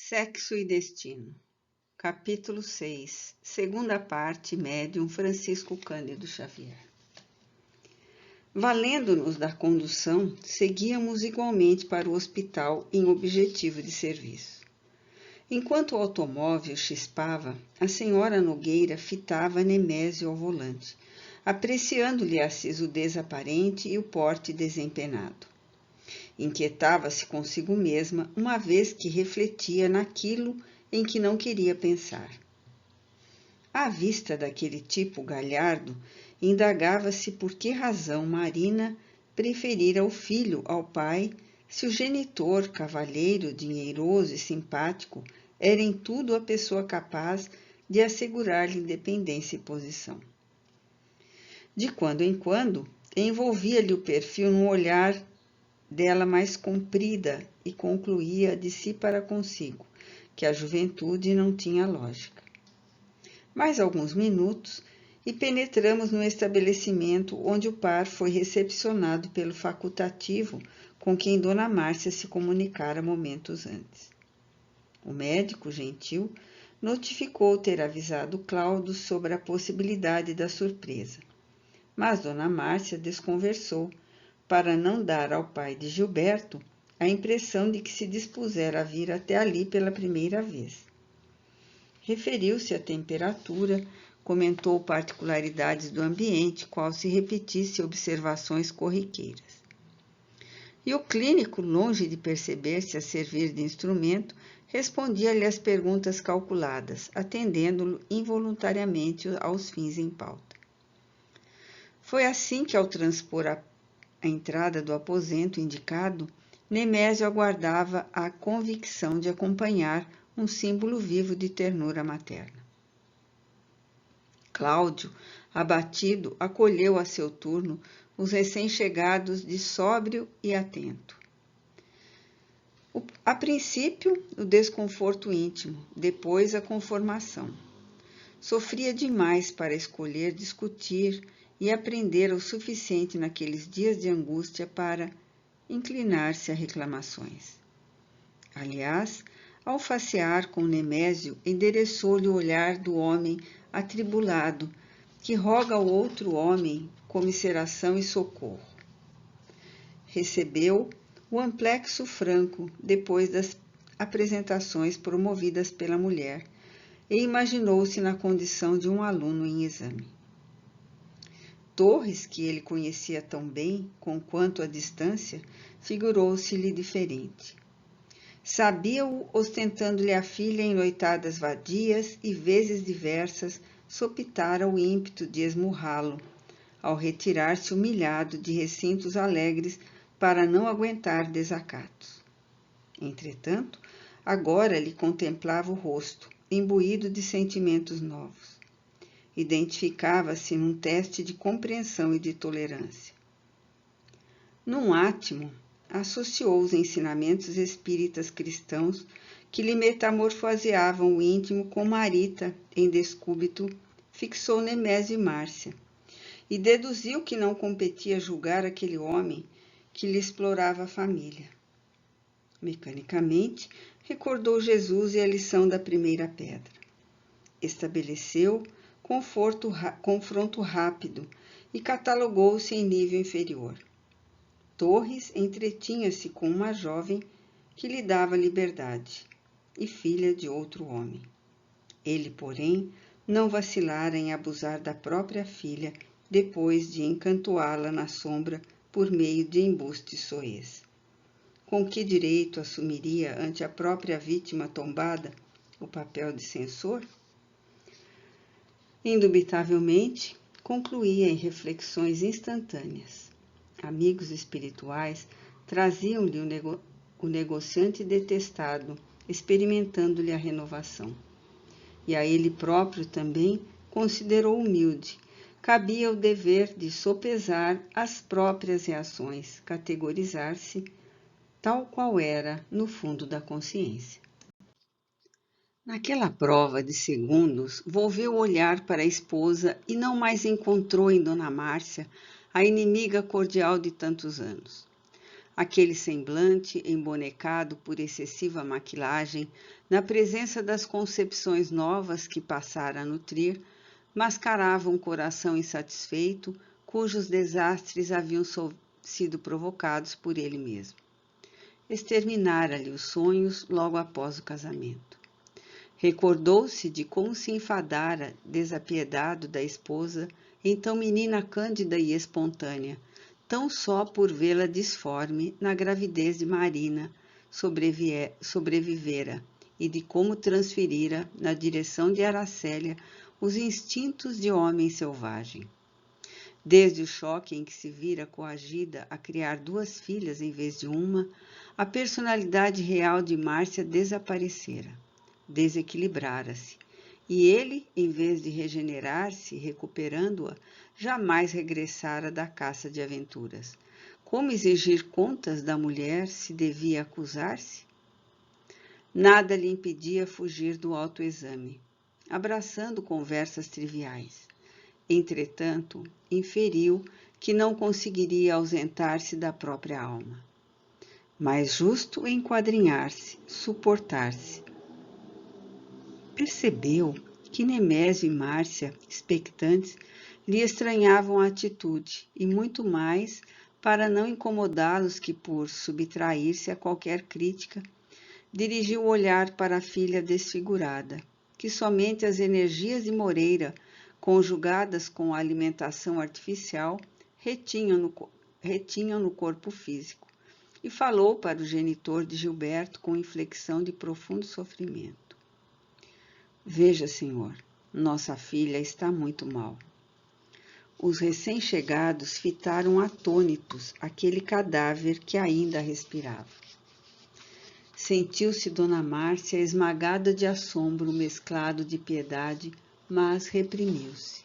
Sexo e Destino. Capítulo 6. Segunda parte, Médium Francisco Cândido Xavier. Valendo-nos da condução, seguíamos igualmente para o hospital em objetivo de serviço. Enquanto o automóvel chispava, a senhora Nogueira fitava Nemésio ao volante, apreciando-lhe a sisudez aparente e o porte desempenado. Inquietava-se consigo mesma, uma vez que refletia naquilo em que não queria pensar. À vista daquele tipo galhardo, indagava-se por que razão Marina preferira o filho ao pai, se o genitor, cavalheiro, dinheiroso e simpático, era em tudo a pessoa capaz de assegurar-lhe independência e posição. De quando em quando, envolvia-lhe o perfil num olhar dela mais comprida e concluía de si para consigo, que a juventude não tinha lógica. Mais alguns minutos e penetramos no estabelecimento onde o par foi recepcionado pelo facultativo com quem Dona Márcia se comunicara momentos antes. O médico, gentil, notificou ter avisado Cláudio sobre a possibilidade da surpresa, mas Dona Márcia desconversou, para não dar ao pai de Gilberto a impressão de que se dispusera a vir até ali pela primeira vez. Referiu-se à temperatura, comentou particularidades do ambiente, qual se repetisse observações corriqueiras. E o clínico, longe de perceber-se a servir de instrumento, respondia-lhe às perguntas calculadas, atendendo-lo involuntariamente aos fins em pauta. Foi assim que, ao transpor a entrada do aposento indicado, Nemésio aguardava a convicção de acompanhar um símbolo vivo de ternura materna. Cláudio, abatido, acolheu a seu turno os recém-chegados de sóbrio e atento. A princípio, o desconforto íntimo, depois a conformação. Sofria demais para escolher, discutir e aprender o suficiente naqueles dias de angústia para inclinar-se a reclamações. Aliás, ao facear com Nemésio, endereçou-lhe o olhar do homem atribulado, que roga ao outro homem comiseração e socorro. Recebeu o amplexo franco depois das apresentações promovidas pela mulher e imaginou-se na condição de um aluno em exame. Torres, que ele conhecia tão bem, conquanto à distância, figurou-se-lhe diferente. Sabia-o ostentando-lhe a filha em noitadas vadias e vezes diversas sopitara o ímpeto de esmurrá-lo, ao retirar-se humilhado de recintos alegres para não aguentar desacatos. Entretanto, agora lhe contemplava o rosto, imbuído de sentimentos novos. Identificava-se num teste de compreensão e de tolerância. Num átimo, associou os ensinamentos espíritas cristãos que lhe metamorfoseavam o íntimo com Marita, em descúbito, fixou Nemésio e Márcia, e deduziu que não competia julgar aquele homem que lhe explorava a família. Mecanicamente, recordou Jesus e a lição da primeira pedra. Estabeleceu confronto rápido e catalogou-se em nível inferior. Torres entretinha-se com uma jovem que lhe dava liberdade e filha de outro homem. Ele, porém, não vacilara em abusar da própria filha depois de encantoá-la na sombra por meio de embuste soez. Com que direito assumiria ante a própria vítima tombada o papel de censor? Indubitavelmente, concluía em reflexões instantâneas. Amigos espirituais traziam-lhe o negociante detestado, experimentando-lhe a renovação. E a ele próprio também considerou humilde. Cabia o dever de sopesar as próprias reações, categorizar-se tal qual era no fundo da consciência. Naquela prova de segundos, volveu o olhar para a esposa e não mais encontrou em Dona Márcia a inimiga cordial de tantos anos. Aquele semblante, embonecado por excessiva maquilagem, na presença das concepções novas que passara a nutrir, mascarava um coração insatisfeito, cujos desastres haviam sido provocados por ele mesmo. Exterminara-lhe os sonhos logo após o casamento. Recordou-se de como se enfadara, desapiedado da esposa, então menina cândida e espontânea, tão só por vê-la disforme na gravidez de Marina sobrevivera, e de como transferira na direção de Aracélia os instintos de homem selvagem. Desde o choque em que se vira coagida a criar 2 filhas em vez de uma, a personalidade real de Márcia desaparecera, desequilibrara-se, e ele, em vez de regenerar-se, recuperando-a, jamais regressara da caça de aventuras. Como exigir contas da mulher se devia acusar-se? Nada lhe impedia fugir do autoexame, abraçando conversas triviais. Entretanto, inferiu que não conseguiria ausentar-se da própria alma. Mais justo enquadrinhar-se, suportar-se. Percebeu que Nemésio e Márcia, expectantes, lhe estranhavam a atitude, e muito mais para não incomodá-los que, por subtrair-se a qualquer crítica, dirigiu o olhar para a filha desfigurada, que somente as energias de Moreira, conjugadas com a alimentação artificial, retinham no corpo físico, e falou para o genitor de Gilberto com inflexão de profundo sofrimento. Veja, senhor, nossa filha está muito mal. Os recém-chegados fitaram atônitos aquele cadáver que ainda respirava. Sentiu-se Dona Márcia esmagada de assombro mesclado de piedade, mas reprimiu-se.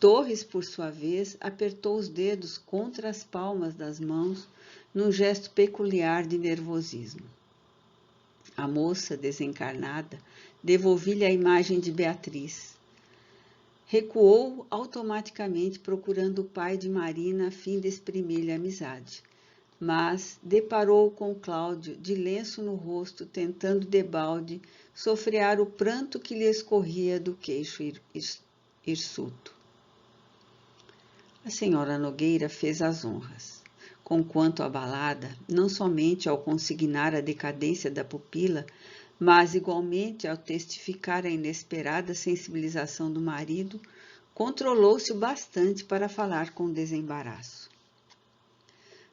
Torres, por sua vez, apertou os dedos contra as palmas das mãos num gesto peculiar de nervosismo. A moça, desencarnada, devolvi-lhe a imagem de Beatriz. Recuou automaticamente procurando o pai de Marina a fim de exprimir-lhe amizade, mas deparou com Cláudio de lenço no rosto, tentando debalde sofrear o pranto que lhe escorria do queixo hirsuto. A senhora Nogueira fez as honras. Conquanto abalada, não somente ao consignar a decadência da pupila, mas igualmente ao testificar a inesperada sensibilização do marido, controlou-se o bastante para falar com desembaraço.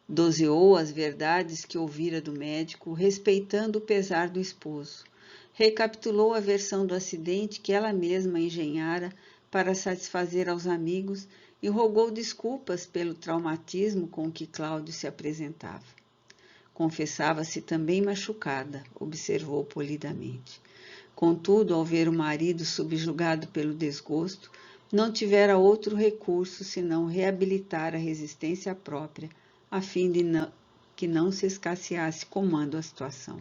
Doseou as verdades que ouvira do médico, respeitando o pesar do esposo. Recapitulou a versão do acidente que ela mesma engenhara para satisfazer aos amigos e rogou desculpas pelo traumatismo com que Cláudio se apresentava. Confessava-se também machucada, observou polidamente. Contudo, ao ver o marido subjugado pelo desgosto, não tivera outro recurso senão reabilitar a resistência própria, a fim de que não se escasseasse comando a situação.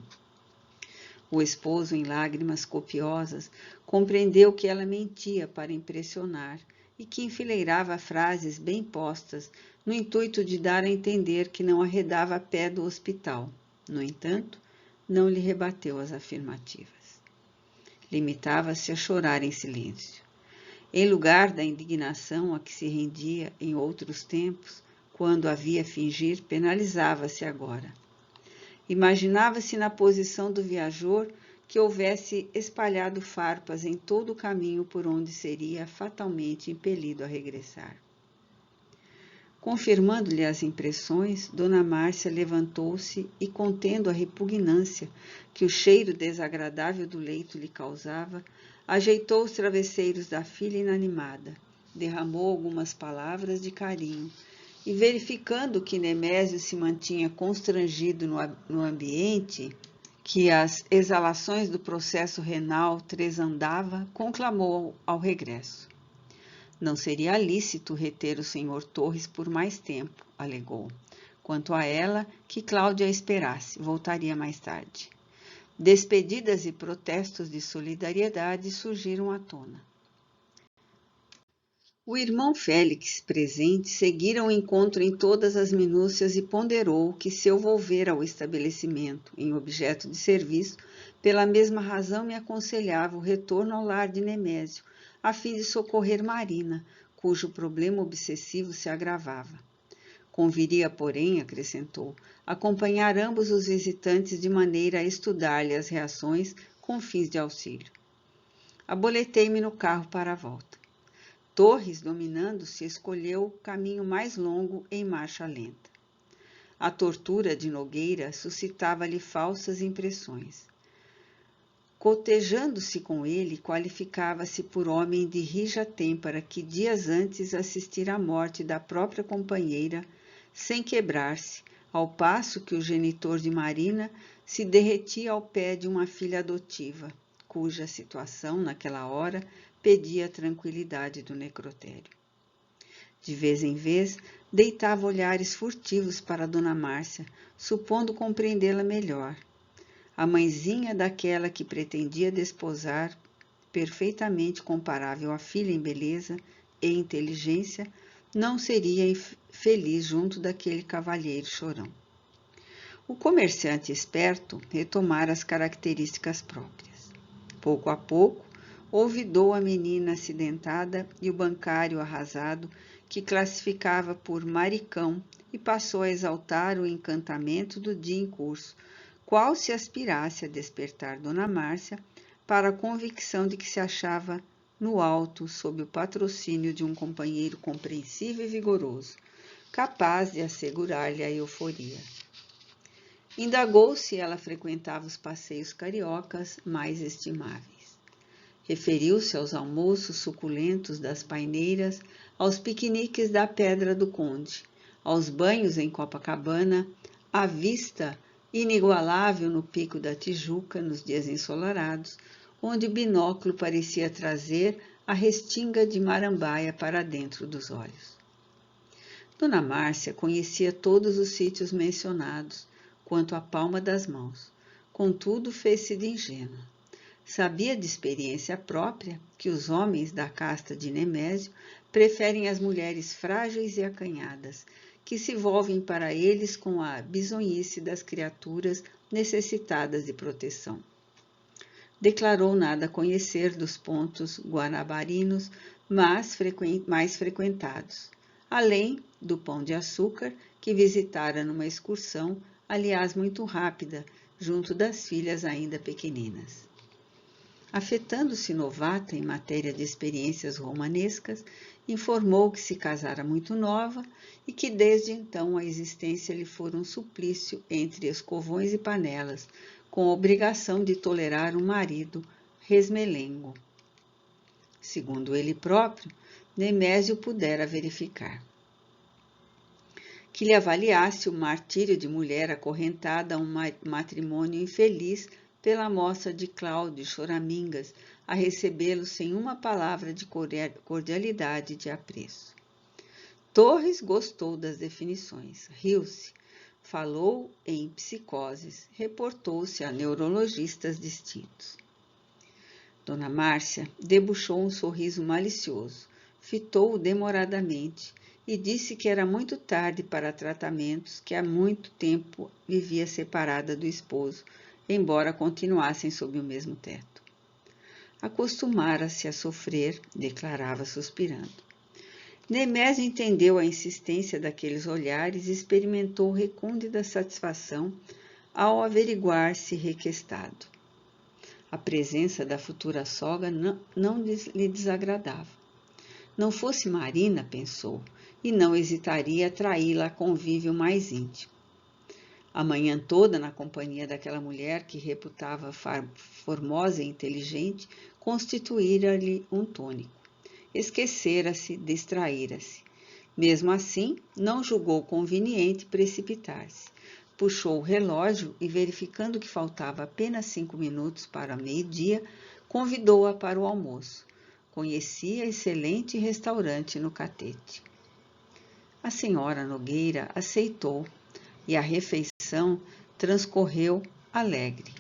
O esposo, em lágrimas copiosas, compreendeu que ela mentia para impressionar e que enfileirava frases bem postas no intuito de dar a entender que não arredava a pé do hospital. No entanto, não lhe rebateu as afirmativas. Limitava-se a chorar em silêncio. Em lugar da indignação a que se rendia em outros tempos, quando havia fingir, penalizava-se agora. Imaginava-se na posição do viajor que houvesse espalhado farpas em todo o caminho por onde seria fatalmente impelido a regressar. Confirmando-lhe as impressões, Dona Márcia levantou-se e, contendo a repugnância que o cheiro desagradável do leito lhe causava, ajeitou os travesseiros da filha inanimada, derramou algumas palavras de carinho e, verificando que Nemésio se mantinha constrangido no ambiente, que as exalações do processo renal tresandava, conclamou ao regresso. Não seria lícito reter o senhor Torres por mais tempo, alegou. Quanto a ela, que Cláudia a esperasse, voltaria mais tarde. Despedidas e protestos de solidariedade surgiram à tona. O irmão Félix, presente, seguira o encontro em todas as minúcias e ponderou que, se eu volver ao estabelecimento em objeto de serviço, pela mesma razão me aconselhava o retorno ao lar de Nemésio, a fim de socorrer Marina, cujo problema obsessivo se agravava. Conviria, porém, acrescentou, acompanhar ambos os visitantes de maneira a estudar-lhe as reações com fins de auxílio. Aboletei-me no carro para a volta. Torres, dominando-se, escolheu o caminho mais longo em marcha lenta. A tortura de Nogueira suscitava-lhe falsas impressões. Cotejando-se com ele, qualificava-se por homem de rija têmpera que dias antes assistira à morte da própria companheira, sem quebrar-se, ao passo que o genitor de Marina se derretia ao pé de uma filha adotiva, cuja situação, naquela hora, pedia a tranquilidade do necrotério. De vez em vez, deitava olhares furtivos para Dona Márcia, supondo compreendê-la melhor. A mãezinha daquela que pretendia desposar, perfeitamente comparável à filha em beleza e inteligência, não seria feliz junto daquele cavalheiro chorão. O comerciante esperto retomara as características próprias. Pouco a pouco, olvidou a menina acidentada e o bancário arrasado, que classificava por maricão, e passou a exaltar o encantamento do dia em curso, qual se aspirasse a despertar Dona Márcia para a convicção de que se achava no alto sob o patrocínio de um companheiro compreensivo e vigoroso, capaz de assegurar-lhe a euforia. Indagou se ela frequentava os passeios cariocas mais estimáveis. Referiu-se aos almoços suculentos das paineiras, aos piqueniques da Pedra do Conde, aos banhos em Copacabana, à vista inigualável no Pico da Tijuca nos dias ensolarados, onde o binóculo parecia trazer a restinga de Marambaia para dentro dos olhos. Dona Márcia conhecia todos os sítios mencionados, quanto à palma das mãos. Contudo, fez-se de ingênua. Sabia de experiência própria que os homens da casta de Nemésio preferem as mulheres frágeis e acanhadas, que se volvem para eles com a bisonhice das criaturas necessitadas de proteção. Declarou nada conhecer dos pontos guanabarinos mais frequentados, além do Pão de Açúcar, que visitara numa excursão, aliás muito rápida, junto das filhas ainda pequeninas. Afetando-se novata em matéria de experiências romanescas, informou que se casara muito nova e que desde então a existência lhe fora um suplício entre escovões e panelas, com a obrigação de tolerar um marido resmelengo. Segundo ele próprio, Nemésio pudera verificar. Que lhe avaliasse o martírio de mulher acorrentada a um matrimônio infeliz pela amostra de Cláudio Choramingas, a recebê-lo sem uma palavra de cordialidade e de apreço. Torres gostou das definições, riu-se, falou em psicoses, reportou-se a neurologistas distintos. Dona Márcia debuxou um sorriso malicioso, fitou-o demoradamente e disse que era muito tarde para tratamentos, que há muito tempo vivia separada do esposo, embora continuassem sob o mesmo teto. Acostumara-se a sofrer, declarava suspirando. Nemésio entendeu a insistência daqueles olhares e experimentou recôndita satisfação ao averiguar-se requestado. A presença da futura sogra não lhe desagradava. Não fosse Marina, pensou, e não hesitaria a traí-la a convívio mais íntimo. A manhã toda, na companhia daquela mulher que reputava formosa e inteligente, constituíra-lhe um tônico. Esquecera-se, distraíra-se. Mesmo assim, não julgou conveniente precipitar-se. Puxou o relógio e, verificando que faltava apenas 5 minutos para meio-dia, convidou-a para o almoço. Conhecia excelente restaurante no Catete. A senhora Nogueira aceitou e a refeição transcorreu alegre.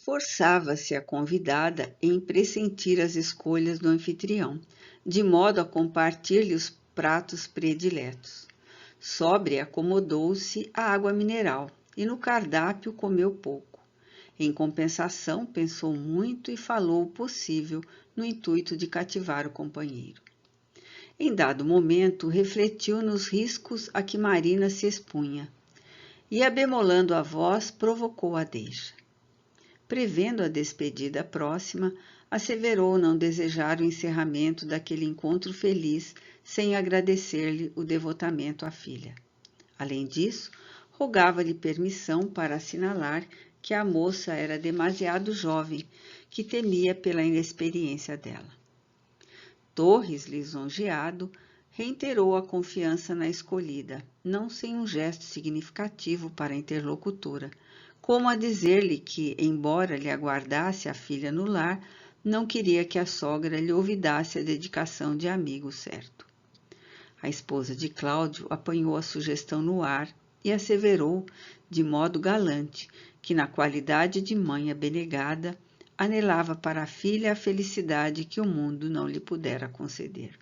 esforçava-se a convidada em pressentir as escolhas do anfitrião, de modo a compartir-lhe os pratos prediletos. Sóbria, acomodou-se à água mineral e no cardápio comeu pouco. Em compensação, pensou muito e falou o possível no intuito de cativar o companheiro. Em dado momento, refletiu nos riscos a que Marina se expunha e, abemolando a voz, provocou a deixa. Prevendo a despedida próxima, asseverou não desejar o encerramento daquele encontro feliz sem agradecer-lhe o devotamento à filha. Além disso, rogava-lhe permissão para assinalar que a moça era demasiado jovem, que temia pela inexperiência dela. Torres, lisonjeado, reiterou a confiança na escolhida, não sem um gesto significativo para a interlocutora, como a dizer-lhe que, embora lhe aguardasse a filha no lar, não queria que a sogra lhe olvidasse a dedicação de amigo certo. A esposa de Cláudio apanhou a sugestão no ar e asseverou, de modo galante, que, na qualidade de mãe abnegada, anelava para a filha a felicidade que o mundo não lhe pudera conceder.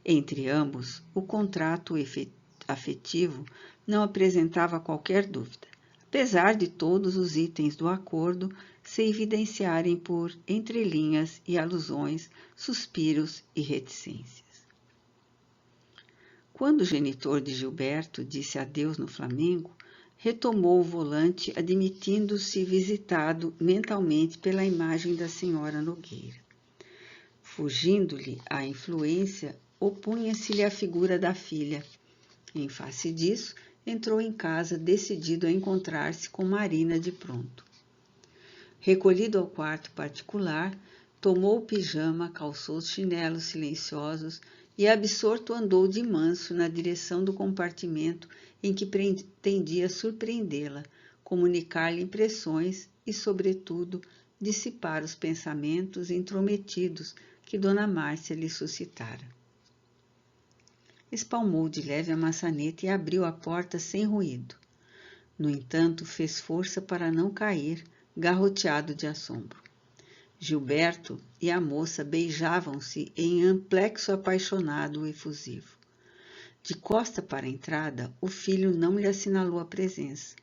Entre ambos, o contrato afetivo não apresentava qualquer dúvida, apesar de todos os itens do acordo se evidenciarem por entrelinhas e alusões, suspiros e reticências. Quando o genitor de Gilberto disse adeus no Flamengo, retomou o volante, admitindo-se visitado mentalmente pela imagem da senhora Nogueira. Fugindo-lhe a influência, opunha-se-lhe a figura da filha. Em face disso, entrou em casa decidido a encontrar-se com Marina de pronto. Recolhido ao quarto particular, tomou o pijama, calçou os chinelos silenciosos e absorto andou de manso na direção do compartimento em que pretendia surpreendê-la, comunicar-lhe impressões e, sobretudo, dissipar os pensamentos intrometidos que Dona Márcia lhe suscitara. Espalmou de leve a maçaneta e abriu a porta sem ruído. No entanto, fez força para não cair, garroteado de assombro. Gilberto e a moça beijavam-se em amplexo apaixonado e efusivo. De costa para a entrada, o filho não lhe assinalou a presença.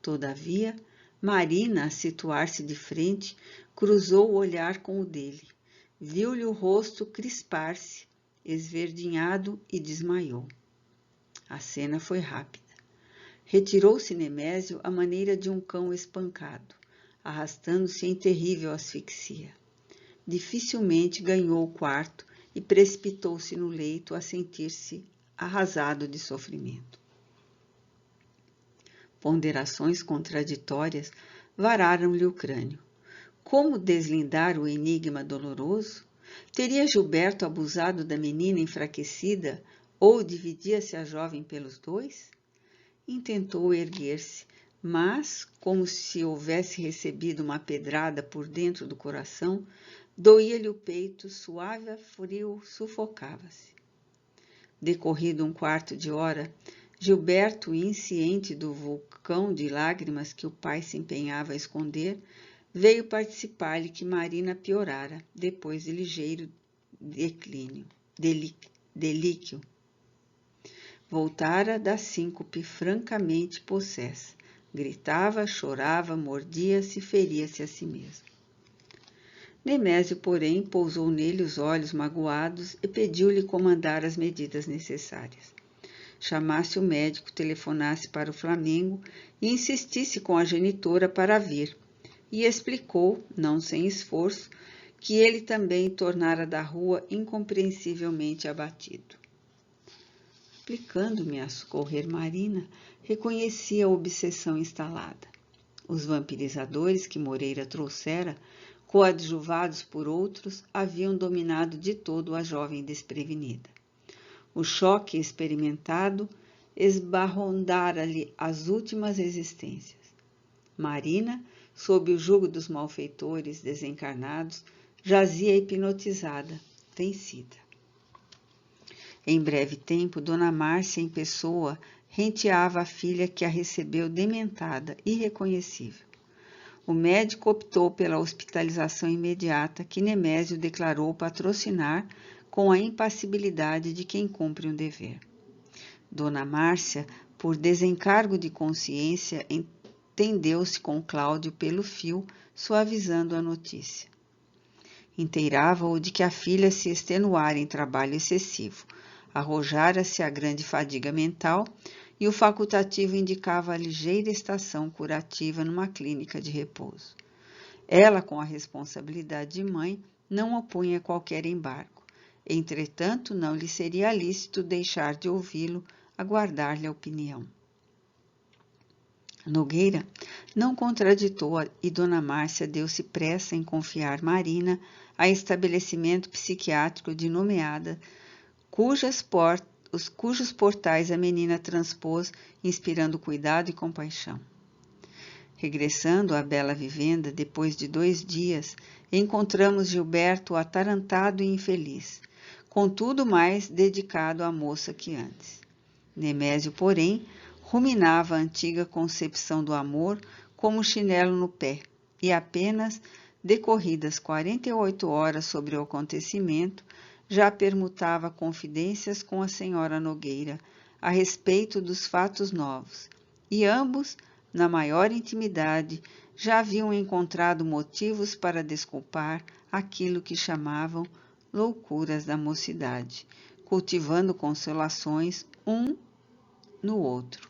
Todavia, Marina, a situar-se de frente, cruzou o olhar com o dele. Viu-lhe o rosto crispar-se, esverdinhado, e desmaiou. A cena foi rápida. Retirou-se Nemésio à maneira de um cão espancado, arrastando-se em terrível asfixia. Dificilmente ganhou o quarto e precipitou-se no leito a sentir-se arrasado de sofrimento. Ponderações contraditórias vararam-lhe o crânio. Como deslindar o enigma doloroso? Teria Gilberto abusado da menina enfraquecida ou dividia-se a jovem pelos dois? Intentou erguer-se, mas, como se houvesse recebido uma pedrada por dentro do coração, doía-lhe o peito, suave a frio, sufocava-se. Decorrido um quarto de hora, Gilberto, insciente do vulcão de lágrimas que o pai se empenhava a esconder, veio participar-lhe que Marina piorara, depois de ligeiro delíquio. Voltara da síncope francamente possessa. Gritava, chorava, mordia-se, feria-se a si mesmo. Nemésio, porém, pousou nele os olhos magoados e pediu-lhe comandar as medidas necessárias. Chamasse o médico, telefonasse para o Flamengo e insistisse com a genitora para vir, e explicou, não sem esforço, que ele também tornara da rua incompreensivelmente abatido. Aplicando-me a socorrer Marina, reconheci a obsessão instalada. Os vampirizadores que Moreira trouxera, coadjuvados por outros, haviam dominado de todo a jovem desprevenida. O choque experimentado esbarrondara-lhe as últimas resistências. Marina, sob o jugo dos malfeitores desencarnados, jazia hipnotizada, vencida. Em breve tempo, Dona Márcia, em pessoa, renteava a filha que a recebeu dementada, irreconhecível. O médico optou pela hospitalização imediata, que Nemésio declarou patrocinar com a impassibilidade de quem cumpre um dever. Dona Márcia, por desencargo de consciência, entendeu-se com Cláudio pelo fio, suavizando a notícia. Inteirava-o de que a filha se extenuara em trabalho excessivo, arrojara-se a grande fadiga mental e o facultativo indicava a ligeira estação curativa numa clínica de repouso. Ela, com a responsabilidade de mãe, não opunha qualquer embargo. Entretanto, não lhe seria lícito deixar de ouvi-lo, aguardar-lhe a opinião. Nogueira não contraditou e Dona Márcia deu-se pressa em confiar Marina a estabelecimento psiquiátrico de nomeada, cujos portais a menina transpôs, inspirando cuidado e compaixão. Regressando à bela vivenda, depois de 2 dias, encontramos Gilberto atarantado e infeliz, contudo mais dedicado à moça que antes. Nemésio, porém, ruminava a antiga concepção do amor como chinelo no pé, e apenas decorridas 48 horas sobre o acontecimento, já permutava confidências com a senhora Nogueira a respeito dos fatos novos, e ambos, na maior intimidade, já haviam encontrado motivos para desculpar aquilo que chamavam loucuras da mocidade, cultivando consolações um no outro.